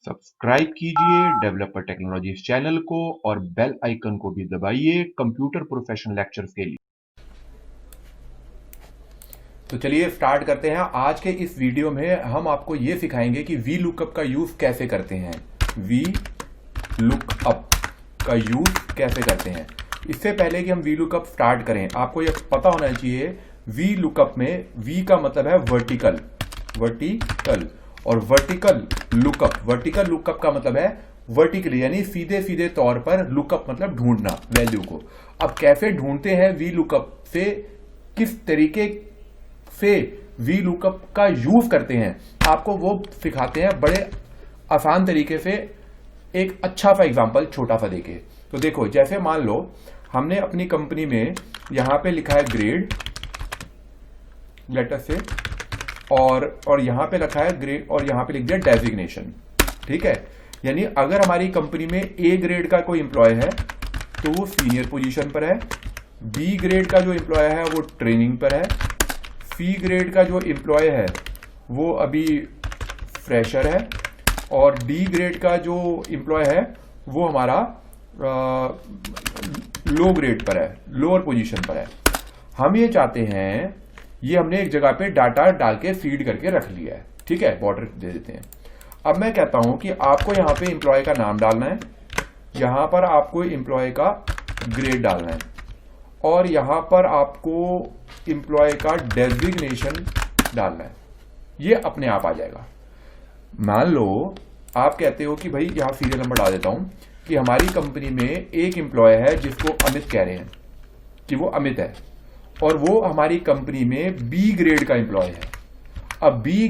Subscribe कीजिए developer technologies channel को और बेल आइकन को भी दबाइए कंप्यूटर प्रोफेशनल लेक्चर्स के लिए। तो चलिए स्टार्ट करते हैं। आज के इस वीडियो में हम आपको ये सिखाएंगे कि वी लुकअप का यूज कैसे करते हैं। वी लुकअप का यूज कैसे करते हैं। इससे पहले कि हम वी लुकअप स्टार्ट करें, आपको यह पता होना चाहिए वी लुकअप में वी का मतलब है वर्टिकल, और वर्टिकल लुकअप का मतलब है वर्टिकली, यानी सीधे सीधे तौर पर लुकअप मतलब ढूंढना वैल्यू को। अब कैसे ढूंढते हैं वी लुकअप से, किस तरीके से वी लुकअप का यूज करते हैं, आपको वो सिखाते हैं बड़े आसान तरीके से। एक अच्छा सा एग्जांपल छोटा सा देके तो देखो, जैसे मान लो हमने अपनी कंपनी में यहां पे लिखा है ग्रेड लेटर से, और यहां पे लिखा है ग्रेड, और यहां पे लिख दिया डेजिग्नेशन। ठीक है, यानी अगर हमारी कंपनी में ए ग्रेड का कोई एम्प्लॉय है तो वो सीनियर पोजीशन पर है, बी ग्रेड का जो एम्प्लॉय है वो ट्रेनिंग पर है, सी ग्रेड का जो एम्प्लॉय है वो अभी फ्रेशर है, और डी ग्रेड का जो एम्प्लॉय है वो हमारा लो ग्रेड पर है, लोअर पोजीशन पर है। हम ये चाहते हैं, ये हमने एक जगह पे डाटा डाल के फीड करके रख लिया है। ठीक है, बॉर्डर दे देते हैं। अब मैं कहता हूं कि आपको यहां पे एम्प्लॉय का नाम डालना है, यहां पर आपको एम्प्लॉय का ग्रेड डालना है, और यहां पर आपको एम्प्लॉय का डेजिग्नेशन डालना है। ये अपने आप आ जाएगा। मान लो आप कहते हो कि भाई यहां सीरियल नंबर डाल देता हूं कि हमारी कंपनी में एक एम्प्लॉय है जिसको अमित कह रहे हैं कि वो अमित है, और वो हमारी कंपनी में बी ग्रेड का एम्प्लॉय है। अब बी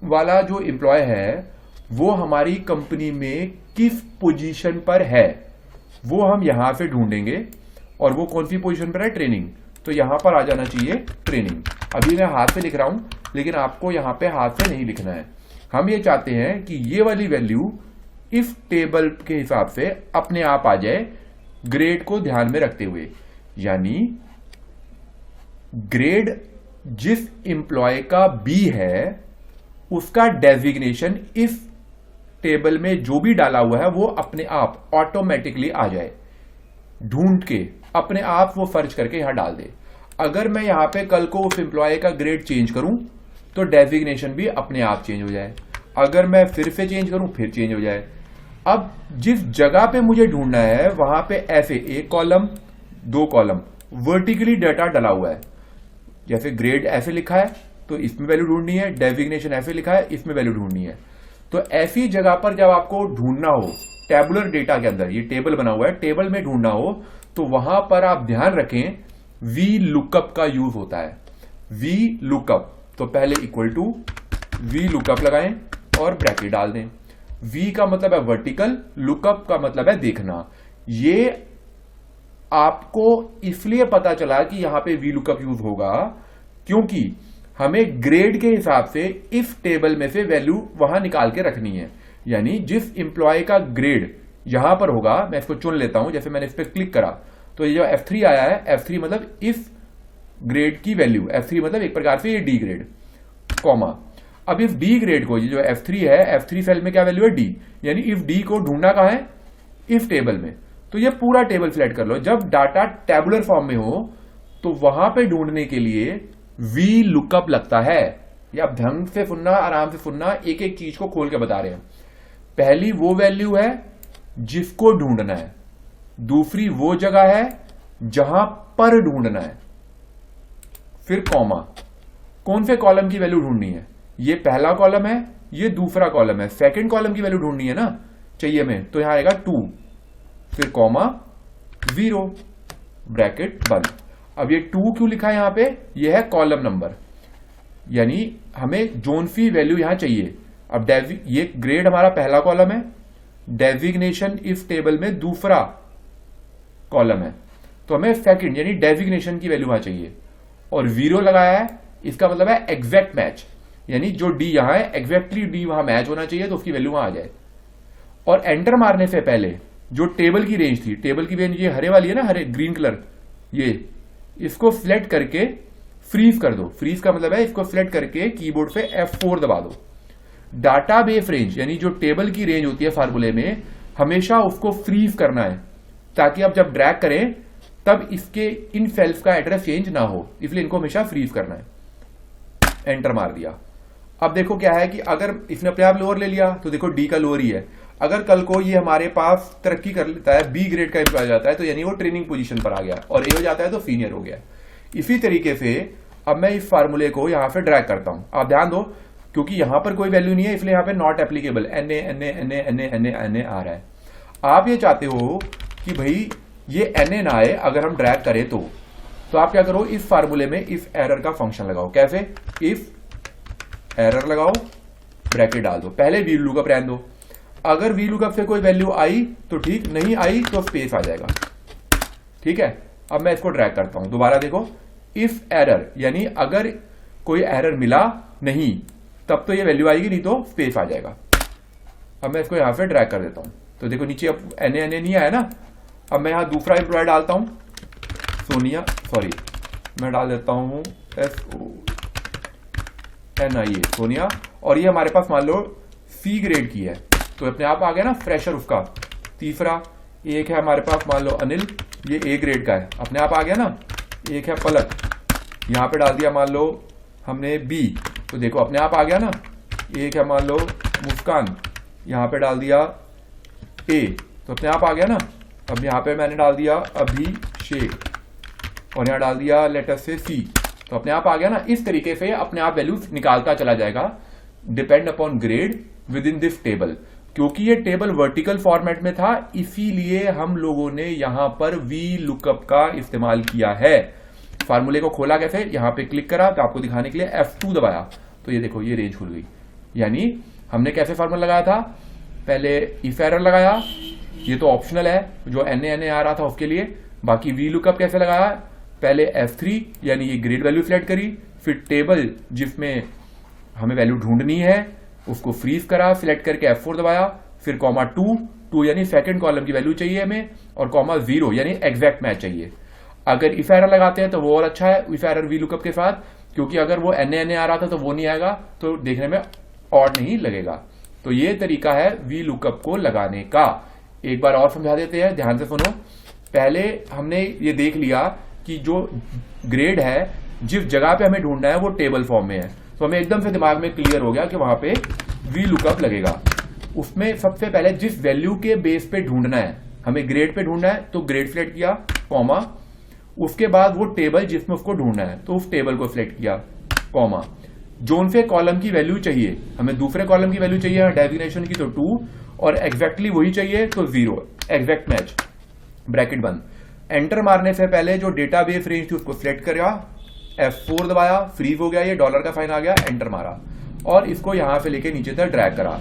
वाला जो एम्प्लॉय है वो हमारी कंपनी में किस पोजीशन पर है वो हम यहां से ढूंढेंगे, और वो कौन सी पोजीशन पर है, ट्रेनिंग। तो यहां पर आ जाना चाहिए ट्रेनिंग। अभी मैं हाथ से लिख रहा हूं, लेकिन आपको यहां पे हाथ से नहीं लिखना है। हम ये चाहते हैं कि ये वाली वैल्यू इस टेबल के हिसाब से अपने आप आ जाए, ग्रेड को ध्यान में रखते हुए। यानी ग्रेड जिस एम्प्लॉय का बी है उसका डेजिग्नेशन इस टेबल में जो भी डाला हुआ है वो अपने आप ऑटोमेटिकली आ जाए, ढूंढ के अपने आप वो सर्च करके यहां डाल दे। अगर मैं यहां पे कल को उस एम्प्लॉय का ग्रेड चेंज करूं तो डेजिग्नेशन भी अपने आप चेंज हो जाए, अगर मैं फिर से चेंज करूं फिर चेंज हो जाए। अब जिस जगह पे मुझे ढूंढना है वहां पे ऐसे एक कॉलम, दो कॉलम वर्टिकली डाटा डाला हुआ है। जैसे ग्रेड ऐसे लिखा है तो इसमें वैल्यू ढूंढनी है, डेजिग्नेशन ऐसे लिखा है इसमें वैल्यू ढूंढनी है। तो ऐसी जगह पर जब आपको ढूंढना हो टेबुलर डेटा के अंदर, ये टेबल बना हुआ है, टेबल में ढूंढना हो तो वहां पर आप ध्यान रखें वी लुकअप का यूज होता है। वी लुकअप, तो पहले इक्वल टू वी लुकअप लगाएं और ब्रैकेट डाल दें। वी का मतलब है वर्टिकल, लुकअप का मतलब है देखना। ये आपको इसलिए पता चला कि यहां पे वी लुकअप यूज होगा क्योंकि हमें ग्रेड के हिसाब से इस टेबल में से वैल्यू वहां निकाल के रखनी है। यानी जिस एम्प्लॉय का ग्रेड यहां पर होगा, मैं इसको चुन लेता हूं, जैसे मैंने इस पर क्लिक करा तो ये जो F3 आया है, F3 मतलब इस ग्रेड की वैल्यू, F3 मतलब एक प्रकार से ये डी ग्रेड, कॉमा। अब इस डी ग्रेड को, ये जो F3 है, F3 सेल में क्या वैल्यू है, डी, यानी इस डी को ढूंढना कहां है, इस टेबल में। तो ये पूरा टेबल सिलेक्ट कर लो। जब डाटा टेबुलर फॉर्म में हो तो वहां पे ढूंढने के लिए वी लुकअप लगता है। ये आप ढंग से सुनना, आराम से सुनना, एक एक चीज को खोल के बता रहे हैं। पहली वो वैल्यू है जिसको ढूंढना है, दूसरी वो जगह है जहां पर ढूंढना है, फिर कॉमा। कौन से कॉलम की वैल्यू ढूंढनी है, ये पहला कॉलम है, ये दूसरा कॉलम है, सेकंड कॉलम की वैल्यू ढूंढनी है ना चाहिए में, तो यहां आएगा 2, फिर कॉमा 0, ब्रैकेट बंद। अब ये 2 क्यों लिखा है यहां पे, ये है कॉलम नंबर, यानी हमें जोन सी वैल्यू यहां चाहिए। अब ये ग्रेड हमारा पहला कॉलम है, डेजिग्नेशन इस टेबल में दूसरा कॉलम है, तो हमें सेकंड यानी डेजिग्नेशन की वैल्यू वहां चाहिए। और 0 लगाया है, इसका मतलब है एग्जैक्ट मैच, यानी जो डी यहां है एग्जैक्टली डी वहां मैच होना चाहिए, तो उसकी वैल्यू वहां आ जाए। और एंटर मारने से पहले जो टेबल की रेंज थी, टेबल की रेंज ये हरे वाली है ना, हरे ग्रीन कलर, ये इसको सिलेक्ट करके फ्रीज कर दो। फ्रीज का मतलब है इसको सिलेक्ट करके कीबोर्ड से F4 दबा दो। डाटा बेस रेंज यानी जो टेबल की रेंज होती है फार्मूले में, हमेशा उसको फ्रीज करना है ताकि आप जब ड्रैग करें तब इसके इन सेल्स का एड्रेस चेंज ना हो, इसलिए इनको हमेशा फ्रीज करना है। एंटर मार दिया। अब देखो क्या है कि अगर इसने अपने आप लोअर ले लिया तो देखो डी का लोअर ही है। अगर कल को ये हमारे पास तरक्की कर लेता है, बी ग्रेड का एम्प्लॉय जाता है, तो यानी वो ट्रेनिंग पोजीशन पर आ गया, और ए हो जाता है तो सीनियर हो गया। इसी तरीके से अब मैं इस फार्मूले को यहां पे ड्रैग करता हूं। आप ध्यान दो, क्योंकि यहां पर कोई वैल्यू नहीं है इसलिए यहां पे नॉट एप्लीकेबल एन ए आ रहा है। आप ये चाहते हो कि भाई ये एन ना आए अगर हम ड्रैग करें तो आप क्या करो, इस फार्मूले में इफ एरर का फंक्शन लगाओ। कैसे? इफ एरर लगाओ, ब्रैकेट डाल दो, पहले वील लुकअप रहने दो। अगर वील लुकअप से कोई वैल्यू आई तो ठीक, नहीं आई तो स्पेस आ जाएगा। ठीक है, अब मैं इसको ड्रैग करता हूं। दोबारा देखो, इफ एरर यानी अगर कोई एरर मिला नहीं तब तो ये वैल्यू आएगी, नहीं तो स्पेस आ जाएगा। अब मैं इसको यहां पे ड्रैग कर देता हूं, तो देखो नीचे अब एन ए नहीं आया ना। अब मैं यहां दूसरा एम्प्लॉय डालता हूं, सोनिया, सॉरी मैं डाल देता हूं SONIA, सोनिया, और ये हमारे पास मान लो सी ग्रेड की है, तो अपने आप आ गया ना फ्रेशर उसका। तीसरा एक है हमारे पास मान लो अनिल, ये ए ग्रेड का है, अपने आप आ गया ना। एक है पलक, यहां पे डाल दिया मान लो हमने बी, तो देखो अपने आप आ गया ना। एक है मान लो मुस्कान, यहां पे डाल दिया ए, तो अपने आप आ गया ना। अब यहां पे मैंने डाल दिया अभिषेक, और यहां डाल दिया लेटर से सी, तो अपने आप आ गया ना। इस तरीके से अपने आप वैल्यू निकालता चला जाएगा depend upon grade with in this table. क्योंकि ये टेबल वर्टिकल फॉर्मेट में था, इसीलिए हम लोगों ने यहां पर वी लुकअप का इस्तेमाल किया है। फार्मूले को खोला कैसे, यहां पे क्लिक करा तो आपको दिखाने के लिए F2 दबाया, तो ये देखो ये रेंज खुल गई। यानी हमने कैसे फार्मूला लगाया था, पहले इफ एरर लगाया, ये तो ऑप्शनल है, जो NA आ रहा था उसके लिए। बाकी वी लुकअप कैसे लगाया, पहले F3 यानी ये ग्रेड वैल्यू सिलेक्ट करी, फिर टेबल जिसमें हमें वैल्यू ढूंढनी है उसको फ्रीज करा, सिलेक्ट करके F4 दबाया, फिर कॉमा 2 यानी सेकंड कॉलम की वैल्यू चाहिए हमें, और कॉमा 0 यानी एग्जैक्ट मैच चाहिए। अगर इफ एरर लगाते हैं तो वो और अच्छा है, इफ एरर वी लुकअप के साथ, क्योंकि अगर वो NA आ रहा था तो वो नहीं आएगा, तो देखने में ऑड नहीं लगेगा। तो ये तरीका है वी लुकअप को लगाने का। एक बार और समझा देते हैं, ध्यान से सुनो। पहले हमने ये देख लिया कि जो ग्रेड है जिस जगह पे हमें ढूंढना है वो टेबल फॉर्म में है, तो हमें एकदम से दिमाग में क्लियर हो गया कि वहां पे वी लुकअप लगेगा। उसमें सबसे पहले जिस वैल्यू के बेस पे ढूंढना है, हमें ग्रेड पे ढूंढना है तो ग्रेड सिलेक्ट किया, कॉमा, उसके बाद वो टेबल जिसमें उसको ढूंढना है तो उस टेबल को सिलेक्ट किया, कॉमा, जोन से कॉलम की वैल्यू चाहिए, हमें दूसरे कॉलम की वैल्यू चाहिए डेजिग्नेशन की तो 2, और एग्जैक्टली वही चाहिए तो 0, एग्जैक्ट मैच, ब्रैकेट बंद। एंटर मारने से पहले जो डेटाबेस रेंज थी उसको सिलेक्ट करा, F4 दबाया, फ्रीज हो गया, ये डॉलर का साइन आ गया, एंटर मारा, और इसको यहां से लेके नीचे तक ड्रैग करा।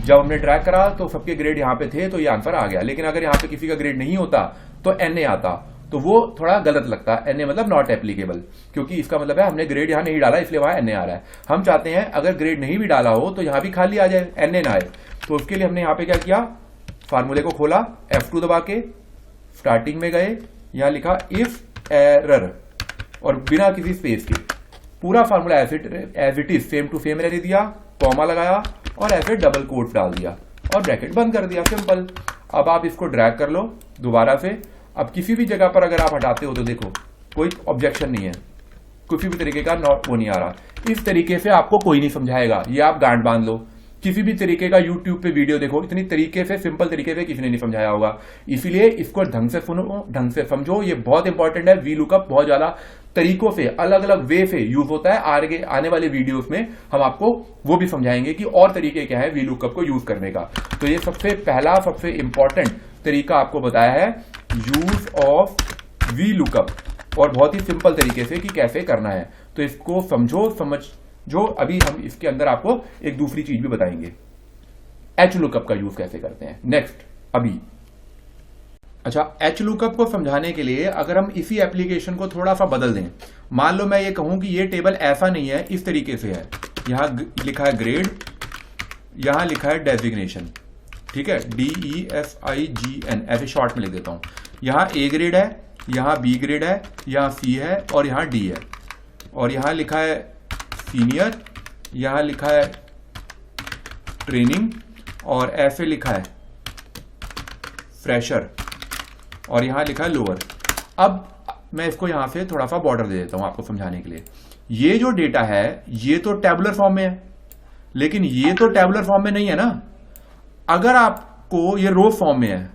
जब हमने ड्रैग करा तो सबके ग्रेड यहां पे थे तो ये आंसर आ गया। लेकिन अगर यहां पे किसी का ग्रेड नहीं होता तो NA आता, तो वो थोड़ा गलत लगता है। NA मतलब नॉट एप्लीकेबल, क्योंकि इसका मतलब है हमने ग्रेड यहां नहीं डाला इसलिए वहां NA आ रहा है। हम चाहते हैं अगर ग्रेड नहीं भी डाला हो तो यहां भी खाली आ जाए, NA ना आए। तो उसके लिए हमने यहां पे क्या किया, फार्मूले को खोला, F2 दबा के स्टार्टिंग में गए, यहां लिखा इफ एरर, और बिना किसी स्पेस के पूरा formula as it is same to same रहने दिया, कॉमा लगाया, और ऐसे डबल कोट डाल दिया और ब्रैकेट बंद कर दिया, सिंपल। अब आप इसको ड्रैग कर लो दोबारा से। अब किसी भी जगह पर अगर आप हटाते हो तो देखो कोई ऑब्जेक्शन नहीं है, किसी भी तरीके का नॉट वो नहीं आ रहा। इस तरीके से आपको कोई नहीं समझाएगा, ये आप गांठ बांध लो। किसी भी तरीके का YouTube पे वीडियो देखो, इतनी तरीके से सिंपल तरीके से किसी ने नहीं समझाया होगा। इसीलिए इसको ढंग से सुनो, ढंग से समझो, ये बहुत इंपॉर्टेंट है। वी लुकअप बहुत ज्यादा तरीकों से, अलग अलग वे से यूज होता है। आगे आने वाले वीडियोस में हम आपको वो भी समझाएंगे कि और तरीके क्या है वी लुकअप को यूज करने का। तो ये सबसे पहला, सबसे इंपॉर्टेंट तरीका आपको बताया है, यूज ऑफ वी लुकअप, और बहुत ही सिंपल तरीके से कि कैसे करना है। तो इसको समझो, जो अभी हम इसके अंदर आपको एक दूसरी चीज भी बताएंगे, एच लुकअप का यूज कैसे करते हैं नेक्स्ट अभी। अच्छा, एच लुकअप को समझाने के लिए अगर हम इसी एप्लीकेशन को थोड़ा सा बदल दें, मान लो मैं ये कहूं कि ये टेबल ऐसा नहीं है, इस तरीके से है, यहां लिखा है ग्रेड, यहां लिखा है डेजिग्नेशन, ठीक है, DESIGN, ऐसे शॉर्ट में लिख देता हूं। यहां ए ग्रेड है, यहां बी ग्रेड है, यहां सी है, और यहां डी है, और यहां लिखा है सीनियर, यहां लिखा है ट्रेनिंग और FA लिखा है फ्रेशर और यहां लिखा है लोअर। अब मैं इसको यहां से थोड़ा सा बॉर्डर दे देता हूं आपको समझाने के लिए। ये जो डेटा है ये तो टेबुलर फॉर्म में है, लेकिन ये तो टेबुलर फॉर्म में नहीं है ना। अगर आपको ये रो फॉर्म में है,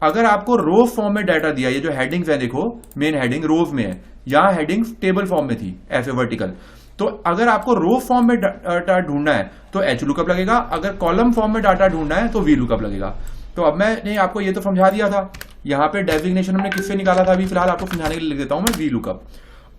अगर आपको रो फॉर्म में डाटा दिया, ये जो हेडिंग्स है देखो, मेन हेडिंग रोज में है, यहां हेडिंग्स टेबल फॉर्म में थी ऐसे वर्टिकल। तो अगर आपको रो फॉर्म में डाटा ढूंढना है तो एच लुकअप लगेगा, अगर कॉलम फॉर्म में डाटा ढूंढना है तो वी लुकअप लगेगा। तो अब मैंने आपको ये तो समझा दिया था, यहां पे डेजिग्नेशन हमने किससे निकाला था, अभी फिलहाल आपको समझाने के लिए लिख देता हूं मैं वी लुकअप।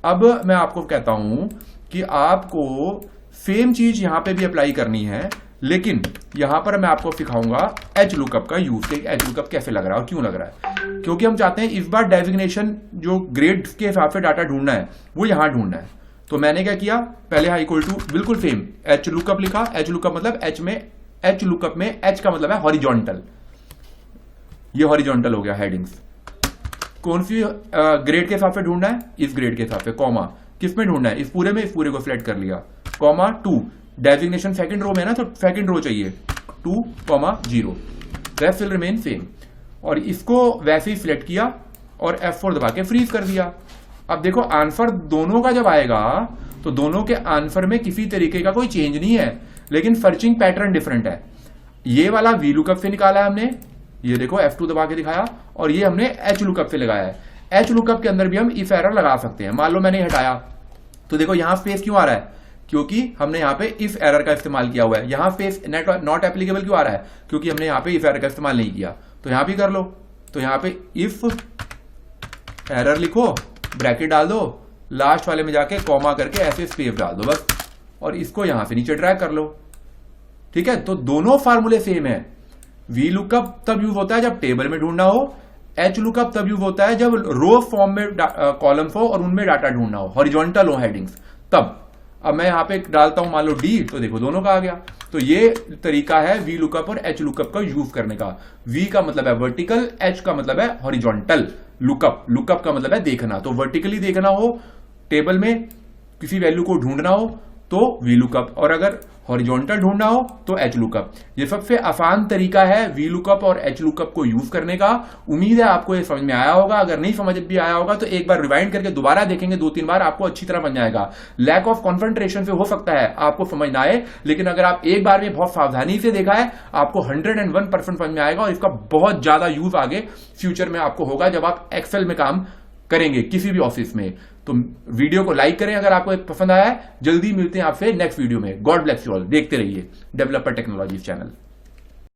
अब मैं आपको कहता हूं कि आपको सेम चीज यहां पे भी अप्लाई करनी है, लेकिन यहां पर मैं आपको सिखाऊंगा एच लुकअप का यूज, कि एच लुकअप कैसे लग रहा है और क्यों लग रहा है। क्योंकि हम चाहते हैं इस बार डेजिग्नेशन जो ग्रेड के हिसाब से डाटा ढूंढना है वो यहां ढूंढना है। तो मैंने क्या किया, पहले हाई इक्वल टू बिल्कुल सेम एच लुकअप लिखा। एच लुकअप मतलब एच लुकअप में एच का मतलब है हॉरिजॉन्टल, ये हॉरिजॉन्टल हो गया हेडिंग्स। कौन सी ग्रेड के हिसाब से ढूंढना है, इस ग्रेड के हिसाब से, कॉमा किस में ढूंढना है, इस पूरे में, इस पूरे को सिलेक्ट कर लिया, कॉमा 2, डेजिग्नेशन सेकंड रो में है ना तो सेकंड रो चाहिए 2,0, रेस्ट विल रिमेन सेम। और इसको वैसे ही सिलेक्ट किया और F4 दबा के फ्रीज कर दिया। अब देखो आंसर दोनों का जब आएगा तो दोनों के आंसर में किसी तरीके का कोई चेंज नहीं है, लेकिन सर्चिंग पैटर्न डिफरेंट है। ये वाला वी लुकअप से निकाला है हमने, ये देखो F2 दबा के दिखाया, और ये हमने एच लुकअप से लगाया है। एच लुकअप के अंदर भी हम इफ एरर लगा सकते हैं। मान लो मैंने हटाया तो देखो यहां स्पेस क्यों आ रहा है, क्योंकि हमने यहां पे इफ एरर का इस्तेमाल किया हुआ है। यहां स्पेस नॉट एप्लीकेबल क्यों आ रहा है, क्योंकि हमने यहां पे इफ एरर का इस्तेमाल नहीं किया। तो यहां भी कर लो, तो यहां पे इफ एरर लिखो, ब्रैकेट डाल दो, लास्ट वाले में जाके कॉमा करके ऐसे स्पेस डाल दो बस, और इसको यहां से नीचे ड्रैग कर लो। ठीक है, तो दोनों फार्मूले सेम है। वी लुकअप तब यूज होता है जब टेबल में ढूंढना हो, एच लुकअप तब यूज होता है जब रो फॉर्म में कॉलम्स हो और उनमें डाटा ढूंढना हो, हॉरिजॉन्टल हो हेडिंग्स, तब। अब मैं यहां पे डालता हूं मान लो डी, तो देखो दोनों का आ गया। तो ये तरीका है वी लुकअप और एच लुकअप का यूज करने का। वी का मतलब है वर्टिकल, एच का मतलब है हॉरिजॉन्टल। लुकअप का मतलब है देखना, तो वर्टिकली देखना हो, टेबल में किसी वैल्यू को ढूंढना हो तो वी लुकअप, और अगर हॉरिजॉन्टल ढूंढना हो तो एच लुकअप। ये सबसे आसान तरीका है वी लुकअप और एच लुकअप को यूज करने का। उम्मीद है आपको ये समझ में आया होगा। अगर नहीं समझ भी आया होगा तो एक बार रिवाइंड करके दोबारा देखेंगे 2-3 बार, आपको अच्छी तरह बन जाएगा। लैक ऑफ कॉन्सेंट्रेशन से हो सकता है आपको समझ ना आए, लेकिन अगर आप एक बार में बहुत सावधानी से देखा है आपको 101% समझ में आएगा, और इसका बहुत ज्यादा यूज आगे फ्यूचर में आपको होगा जब आप एक्सेल में काम करेंगे किसी भी ऑफिस में। तो वीडियो को लाइक करें अगर आपको पसंद आया है। जल्दी मिलते हैं आपसे नेक्स्ट वीडियो में। God bless you all. देखते रहिए डेवलपर टेक्नोलॉजी चैनल।